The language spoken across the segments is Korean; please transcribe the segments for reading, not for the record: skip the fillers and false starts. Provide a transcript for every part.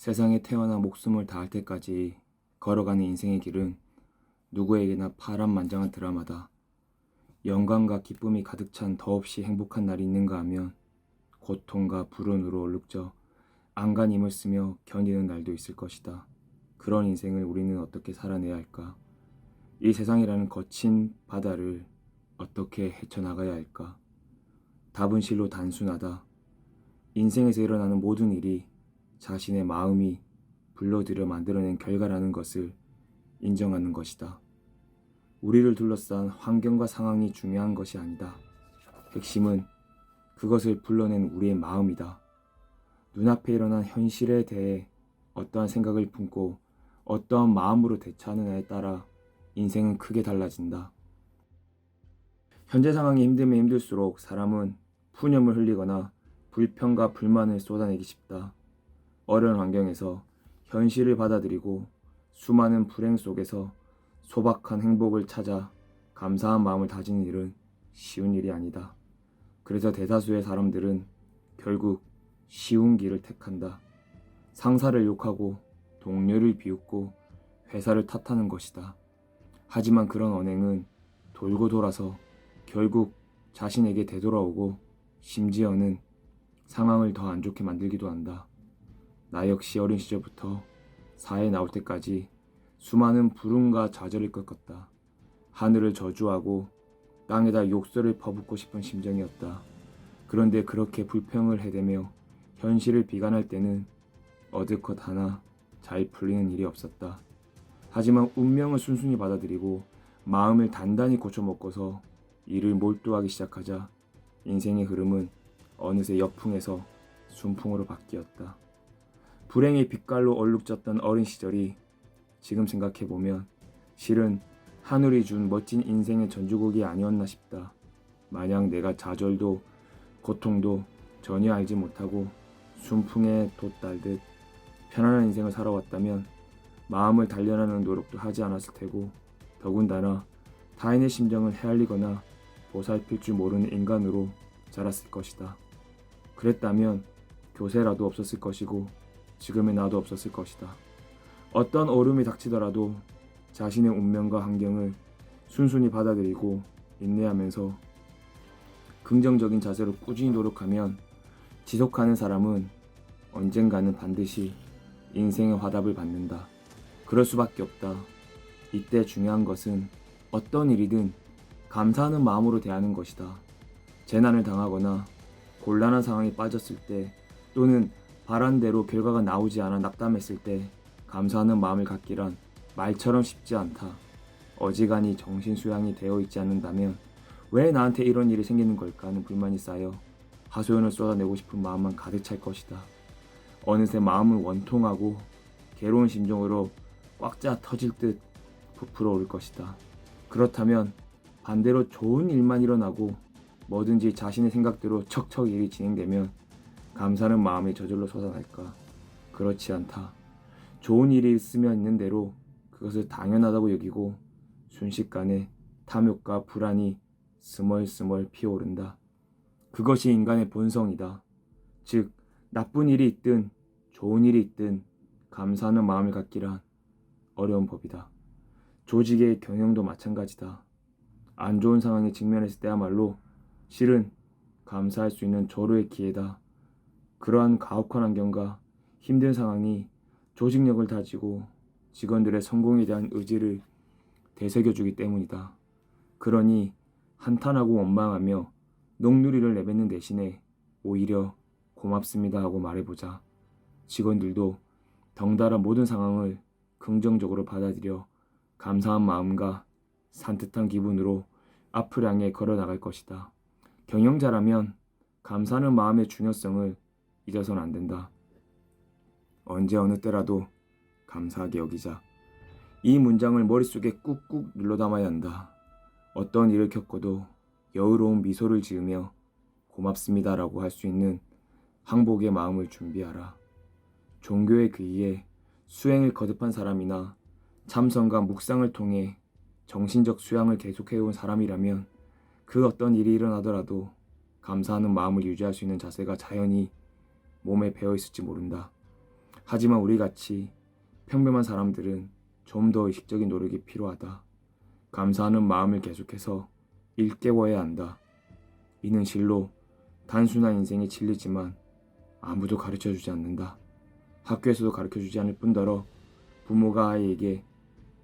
세상에 태어나 목숨을 다할 때까지 걸어가는 인생의 길은 누구에게나 파란만장한 드라마다. 영광과 기쁨이 가득 찬 더없이 행복한 날이 있는가 하면 고통과 불운으로 얼룩져 안간힘을 쓰며 견디는 날도 있을 것이다. 그런 인생을 우리는 어떻게 살아내야 할까? 이 세상이라는 거친 바다를 어떻게 헤쳐나가야 할까? 답은 실로 단순하다. 인생에서 일어나는 모든 일이 자신의 마음이 불러들여 만들어낸 결과라는 것을 인정하는 것이다. 우리를 둘러싼 환경과 상황이 중요한 것이 아니다. 핵심은 그것을 불러낸 우리의 마음이다. 눈앞에 일어난 현실에 대해 어떠한 생각을 품고 어떠한 마음으로 대처하느냐에 따라 인생은 크게 달라진다. 현재 상황이 힘들면 힘들수록 사람은 푸념을 흘리거나 불평과 불만을 쏟아내기 쉽다. 어려운 환경에서 현실을 받아들이고 수많은 불행 속에서 소박한 행복을 찾아 감사한 마음을 다지는 일은 쉬운 일이 아니다. 그래서 대다수의 사람들은 결국 쉬운 길을 택한다. 상사를 욕하고 동료를 비웃고 회사를 탓하는 것이다. 하지만 그런 언행은 돌고 돌아서 결국 자신에게 되돌아오고 심지어는 상황을 더 안 좋게 만들기도 한다. 나 역시 어린 시절부터 사회에 나올 때까지 수많은 불운과 좌절을 겪었다. 하늘을 저주하고 땅에다 욕설을 퍼붓고 싶은 심정이었다. 그런데 그렇게 불평을 해대며 현실을 비관할 때는 어드컷 하나 잘 풀리는 일이 없었다. 하지만 운명을 순순히 받아들이고 마음을 단단히 고쳐먹고서 일을 몰두하기 시작하자 인생의 흐름은 어느새 역풍에서 순풍으로 바뀌었다. 불행의 빛깔로 얼룩졌던 어린 시절이 지금 생각해보면 실은 하늘이 준 멋진 인생의 전주곡이 아니었나 싶다. 만약 내가 좌절도 고통도 전혀 알지 못하고 순풍에 돛달듯 편안한 인생을 살아왔다면 마음을 단련하는 노력도 하지 않았을 테고 더군다나 타인의 심정을 헤아리거나 보살필 줄 모르는 인간으로 자랐을 것이다. 그랬다면 교세라도 없었을 것이고 지금의 나도 없었을 것이다. 어떤 어려움이 닥치더라도 자신의 운명과 환경을 순순히 받아들이고 인내하면서 긍정적인 자세로 꾸준히 노력하면 지속하는 사람은 언젠가는 반드시 인생의 화답을 받는다. 그럴 수밖에 없다. 이때 중요한 것은 어떤 일이든 감사하는 마음으로 대하는 것이다. 재난을 당하거나 곤란한 상황에 빠졌을 때 또는 바란 대로 결과가 나오지 않아 낙담했을 때 감사하는 마음을 갖기란 말처럼 쉽지 않다. 어지간히 정신 수양이 되어 있지 않는다면 왜 나한테 이런 일이 생기는 걸까 하는 불만이 쌓여 하소연을 쏟아내고 싶은 마음만 가득 찰 것이다. 어느새 마음은 원통하고 괴로운 심정으로 꽉 짜 터질 듯 부풀어 오를 것이다. 그렇다면 반대로 좋은 일만 일어나고 뭐든지 자신의 생각대로 척척 일이 진행되면 감사하는 마음이 저절로 솟아날까? 그렇지 않다. 좋은 일이 있으면 있는 대로 그것을 당연하다고 여기고 순식간에 탐욕과 불안이 스멀스멀 피어오른다. 그것이 인간의 본성이다. 즉, 나쁜 일이 있든 좋은 일이 있든 감사하는 마음을 갖기란 어려운 법이다. 조직의 경영도 마찬가지다. 안 좋은 상황에 직면했을 때야말로 실은 감사할 수 있는 절호의 기회다. 그러한 가혹한 환경과 힘든 상황이 조직력을 다지고 직원들의 성공에 대한 의지를 되새겨주기 때문이다. 그러니 한탄하고 원망하며 녹누리를 내뱉는 대신에 오히려 고맙습니다 하고 말해보자. 직원들도 덩달아 모든 상황을 긍정적으로 받아들여 감사한 마음과 산뜻한 기분으로 앞을 향해 걸어나갈 것이다. 경영자라면 감사하는 마음의 중요성을 잊어서는 안 된다. 언제 어느 때라도 감사하게 여기자. 이 문장을 머릿속에 꾹꾹 눌러 담아야 한다. 어떤 일을 겪어도 여유로운 미소를 지으며 고맙습니다라고 할 수 있는 항복의 마음을 준비하라. 종교의 의의에 수행을 거듭한 사람이나 참선과 묵상을 통해 정신적 수양을 계속해온 사람이라면 그 어떤 일이 일어나더라도 감사하는 마음을 유지할 수 있는 자세가 자연히 몸에 배어 있을지 모른다. 하지만 우리같이 평범한 사람들은 좀 더 의식적인 노력이 필요하다. 감사하는 마음을 계속해서 일깨워야 한다. 이는 실로 단순한 인생의 진리지만 아무도 가르쳐주지 않는다. 학교에서도 가르쳐주지 않을 뿐더러 부모가 아이에게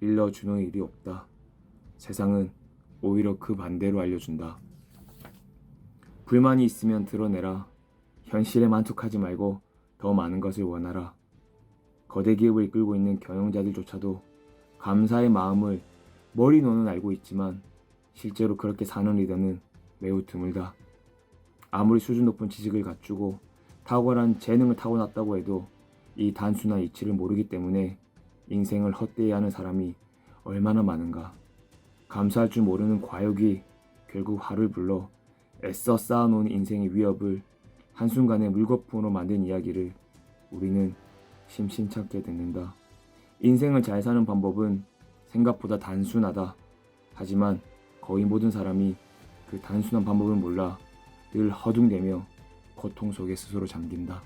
일러주는 일이 없다. 세상은 오히려 그 반대로 알려준다. 불만이 있으면 드러내라. 현실에 만족하지 말고 더 많은 것을 원하라. 거대 기업을 이끌고 있는 경영자들조차도 감사의 마음을 머리로는 알고 있지만 실제로 그렇게 사는 리더는 매우 드물다. 아무리 수준 높은 지식을 갖추고 탁월한 재능을 타고났다고 해도 이 단순한 이치를 모르기 때문에 인생을 헛되이 하는 사람이 얼마나 많은가. 감사할 줄 모르는 과욕이 결국 화를 불러 애써 쌓아놓은 인생의 위협을 한순간에 물거품으로 만든 이야기를 우리는 심심찮게 듣는다. 인생을 잘 사는 방법은 생각보다 단순하다. 하지만 거의 모든 사람이 그 단순한 방법을 몰라 늘 허둥대며 고통 속에 스스로 잠긴다.